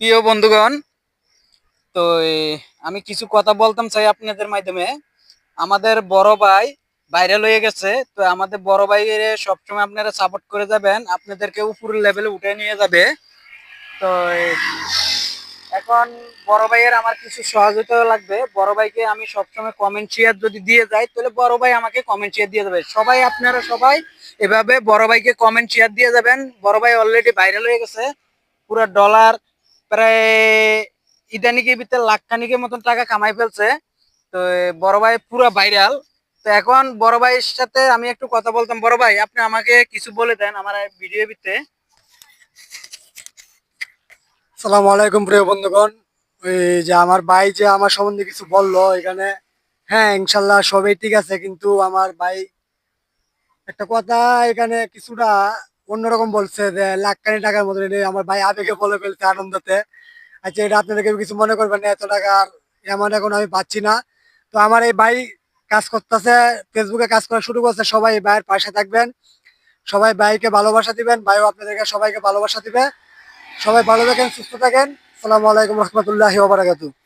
প্রিয় বন্ধুগণ, তো আমি কিছু কথা বলতাম চাই আপনাদের মাধ্যমে। আমাদের বড় ভাই ভাইরাল হয়ে গেছে, তো আমাদের বড় ভাইয়ের সবসময় আপনারা সাপোর্ট করে যাবেন, আপনাদেরকে উপরের লেভেলে উঠে নিয়ে যাবে। তো এখন বড় ভাইয়ের আমার কিছু সহযোগিতা লাগবে। বড় ভাইকে আমি সবসময় কমেন্ট শেয়ার যদি দিয়ে যাই, তাহলে বড় ভাই আমাকে কমেন্ট শেয়ার দিয়ে যাবে। সবাই আপনারা সবাই এভাবে বড় ভাইকে কমেন্ট শেয়ার দিয়ে যাবেন। বড় ভাই অলরেডি ভাইরাল হয়ে গেছে, পুরো ডলার প্রায় ইদানিকের ভিতরে লাখ খানিকের মতন টাকা কামাই ফেলছে। তো বড় ভাই পুরো ভাইরাল। তো এখন বড় ভাইয়ের সাথে আমি একটু কথা বলতাম। বড় ভাই, আপনি আমাকে কিছু বলে দেন আমার ভিডিও ভিতরে। সালামু আলাইকুম প্রিয় বন্ধুগণ। ওই যে আমার ভাই যে আমার সম্বন্ধে কিছু বললো এখানে, হ্যাঁ ইনশাল্লাহ সবই ঠিক আছে, কিন্তু আমার ভাই একটা কথা এখানে কিছুটা অন্যরকম বলছে যে লাখ খানি টাকার মতো। আমার ভাই আবেগে বলে ফেলছে আনন্দতে। আচ্ছা, এটা আপনাদের কেউ কিছু মনে করবেন না, এত টাকার এমন এখন আমি পাচ্ছি না। তো আমার এই ভাই কাজ করতেছে, ফেসবুকে কাজ করা শুরু করছে। সবাই এই ভাইয়ের পাশে থাকবেন, সবাই ভাইকে ভালোবাসা দিবেন, ভাইও আপনাদেরকে সবাইকে ভালোবাসা দিবে। সবাই ভালো থাকেন, সুস্থ থাকেন। আসসালামু আলাইকুম রহমতুল্লাহি ওয়া বারাকাতুহু।